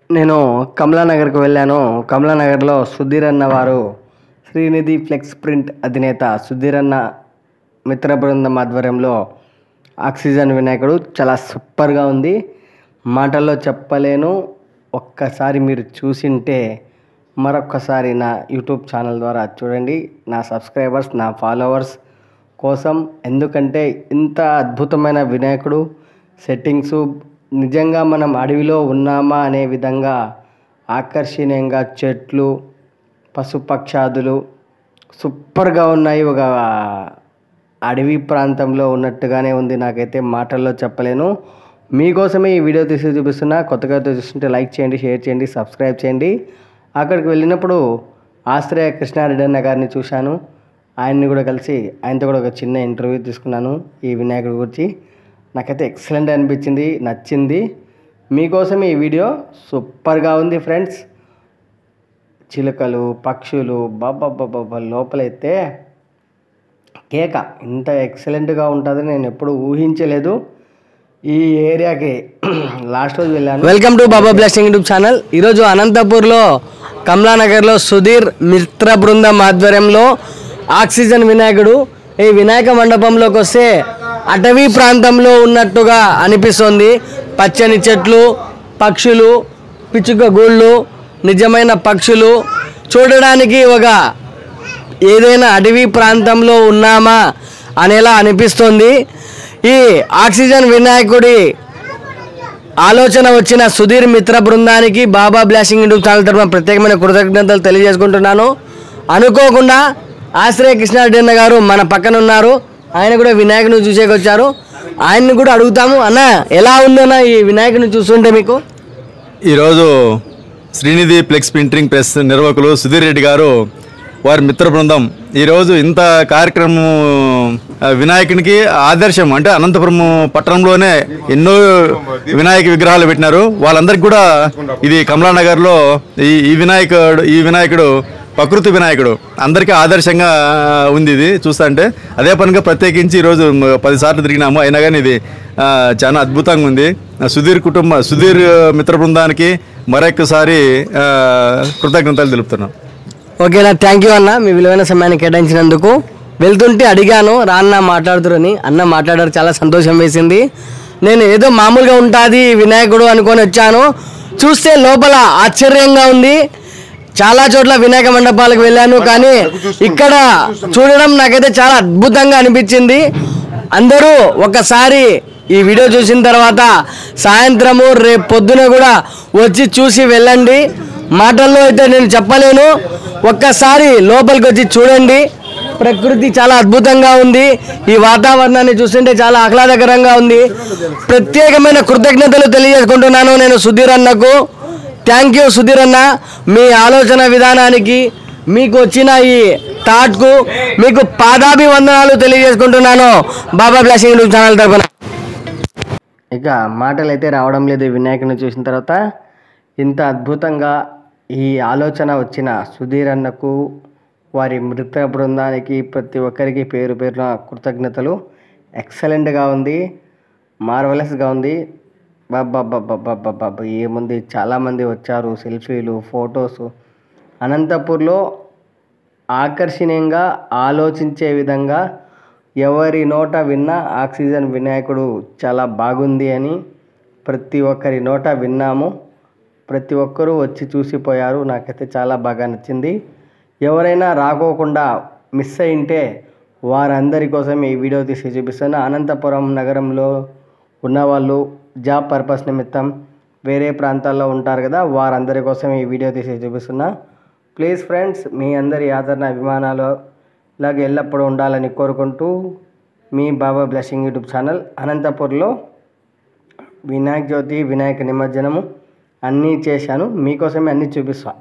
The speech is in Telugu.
నేను కమలానగర్కి వెళ్ళాను. కమలానగర్లో సుధీర్ అన్న వారు శ్రీనిధి ఫ్లెక్స్ ప్రింట్ అధినేత సుధీర్ అన్న మిత్ర బృందం ఆధ్వర్యంలో ఆక్సిజన్ వినాయకుడు చాలా సూపర్గా ఉంది. మాటల్లో చెప్పలేను. ఒక్కసారి మీరు చూసింటే మరొక్కసారి నా యూట్యూబ్ ఛానల్ ద్వారా చూడండి. నా సబ్స్క్రైబర్స్, నా ఫాలోవర్స్ కోసం. ఎందుకంటే ఇంత అద్భుతమైన వినాయకుడు సెట్టింగ్సు నిజంగా మనం అడవిలో ఉన్నామా అనే విధంగా ఆకర్షణీయంగా చెట్లు, పశుపక్షాదులు సూపర్గా ఉన్నాయి. ఒక అడవి ప్రాంతంలో ఉన్నట్టుగానే ఉంది. నాకైతే మాటల్లో చెప్పలేను. మీకోసమే ఈ వీడియో తీసి చూపిస్తున్నా. కొత్తగా చూస్తుంటే లైక్ చేయండి, షేర్ చేయండి, సబ్స్క్రైబ్ చేయండి. అక్కడికి వెళ్ళినప్పుడు ఆశ్రయ కృష్ణారెడ్డి అన్న గారిని చూశాను. ఆయన్ని కూడా కలిసి ఆయనతో కూడా ఒక చిన్న ఇంటర్వ్యూ తీసుకున్నాను ఈ వినాయకుడి గురించి. నాకైతే ఎక్సలెంట్ అనిపించింది, నచ్చింది. మీకోసం ఈ వీడియో సూపర్గా ఉంది ఫ్రెండ్స్. చిలుకలు, పక్షులు, బాబా లోపలైతే కేక ఇంత ఎక్సలెంట్గా ఉంటుందని నేను ఎప్పుడు ఊహించలేదు. ఈ ఏరియాకి లాస్ట్ రోజు వెళ్ళాను. Welcome to Baba blessing YouTube channel. ఈరోజు అనంతపూర్లో కమలానగర్లో సుధీర్ మిత్ర బృందం ఆధ్వర్యంలో ఆక్సిజన్ వినాయకుడు. ఈ వినాయక మండపంలోకి వస్తే అటవీ ప్రాంతంలో ఉన్నట్టుగా అనిపిస్తుంది. పచ్చని చెట్లు, పక్షులు, పిచ్చుక గూళ్ళు, నిజమైన పక్షులు చూడడానికి ఒక ఏదైనా అటవీ ప్రాంతంలో ఉన్నామా అనేలా అనిపిస్తుంది. ఈ ఆక్సిజన్ వినాయకుడి ఆలోచన వచ్చిన సుధీర్ మిత్ర బృందానికి బాబా బ్లెస్సింగ్ యూట్యూబ్ ఛానల్ తరఫున ప్రత్యేకమైన కృతజ్ఞతలు తెలియజేసుకుంటున్నాను. అనుకోకుండా ఆశ్రయ కృష్ణారెడ్డి అన్న గారు మన పక్కన ఉన్నారు. ఆయన కూడా వినాయకుని చూసేకి వచ్చారు. ఆయన్ని కూడా అడుగుతాము. అన్న, ఎలా ఉందన్న ఈ వినాయకుని చూస్తుంటే మీకు? ఈరోజు శ్రీనిధి ఫ్లెక్స్ ప్రింటింగ్ ప్రెస్ నిర్వాహకులు సుధీర్ రెడ్డి గారు, వారి మిత్ర బృందం ఈరోజు ఇంత కార్యక్రమం వినాయకునికి ఆదర్శం. అంటే అనంతపురం పట్టణంలోనే ఎన్నో వినాయక విగ్రహాలు పెట్టినారు. వాళ్ళందరికీ కూడా ఇది కమలానగర్లో ఈ వినాయకుడు ప్రకృతి వినాయకుడు అందరికీ ఆదర్శంగా ఉంది. ఇది చూస్తుంటే అదే పనిగా ప్రత్యేకించి ఈరోజు 10 సార్లు తిరిగినాము. అయినా కానీ ఇది చాలా అద్భుతంగా ఉంది. సుధీర్ మిత్ర బృందానికి మరొకసారి కృతజ్ఞతలు తెలుపుతున్నాం. ఓకేనా, థ్యాంక్ యూ అన్న, మీ విలువైన సమయాన్ని కేటాయించినందుకు. వెళ్తుంటే అడిగాను రాన్న మాట్లాడుతురని. అన్న మాట్లాడారు, చాలా సంతోషం వేసింది. నేను ఏదో మామూలుగా ఉంటుంది వినాయకుడు అనుకొని వచ్చాను. చూస్తే లోపల ఆశ్చర్యంగా ఉంది. చాలా చోట్ల వినాయక మండపాలకు వెళ్ళాను, కానీ ఇక్కడ చూడడం నాకైతే చాలా అద్భుతంగా అనిపించింది. అందరూ ఒకసారి ఈ వీడియో చూసిన తర్వాత సాయంత్రము రేపు పొద్దున కూడా వచ్చి చూసి వెళ్ళండి. మాటల్లో అయితే నేను చెప్పలేను. ఒక్కసారి లోపలికి వచ్చి చూడండి. ప్రకృతి చాలా అద్భుతంగా ఉంది. ఈ వాతావరణాన్ని చూస్తుంటే చాలా ఆహ్లాదకరంగా ఉంది. ప్రత్యేకమైన కృతజ్ఞతలు తెలియజేసుకుంటున్నాను నేను సుధీర్ అన్నకు. థ్యాంక్ యూ సుధీర్ అన్న. మీ ఆలోచన విధానానికి, మీకు వచ్చిన ఈ థాట్కు మీకు పాదాభివందనాలు తెలియజేసుకుంటున్నాను బాబా బ్లెస్సింగ్ యూట్యూబ్ ఛానల్ తరఫున. ఇక మాటలు అయితే రావడం లేదు. వినాయకుని చూసిన తర్వాత ఇంత అద్భుతంగా ఈ ఆలోచన వచ్చిన సుధీర్ అన్నకు, వారి మిత్ర బృందానికి, ప్రతి ఒక్కరికి పేరు పేరున కృతజ్ఞతలు. ఎక్సలెంట్గా ఉంది, మార్వలస్గా ఉంది. బాబా ఏముంది, చాలామంది వచ్చారు. సెల్ఫీలు, ఫొటోసు. అనంతపూర్లో ఆకర్షణీయంగా ఆలోచించే విధంగా ఎవరి నోట విన్నా ఆక్సిజన్ వినాయకుడు చాలా బాగుంది అని ప్రతి ఒక్కరి నోట విన్నాము. ప్రతి ఒక్కరూ వచ్చి చూసిపోయారు. నాకైతే చాలా బాగా నచ్చింది. ఎవరైనా రాకోకుండా మిస్ అయింటే వారందరి కోసం ఈ వీడియో తీసి చూపిస్తున్నా. అనంతపురం నగరంలో ఉన్నవాళ్ళు జాబ్ పర్పస్ నిమిత్తం వేరే ప్రాంతాల్లో ఉంటారు కదా, వారందరి కోసం ఈ వీడియో తీసి చూపిస్తున్నా. ప్లీజ్ ఫ్రెండ్స్, మీ అందరి ఆదరణ అభిమానాలు ఇలాగ ఎల్లప్పుడూ ఉండాలని కోరుకుంటూ, మీ బాబా బ్లెస్సింగ్ యూట్యూబ్ ఛానల్. అనంతపూర్లో వినాయక జ్యోతి, వినాయక నిమజ్జనము అన్నీ చేశాను. మీకోసమే అన్నీ చూపిస్తాను.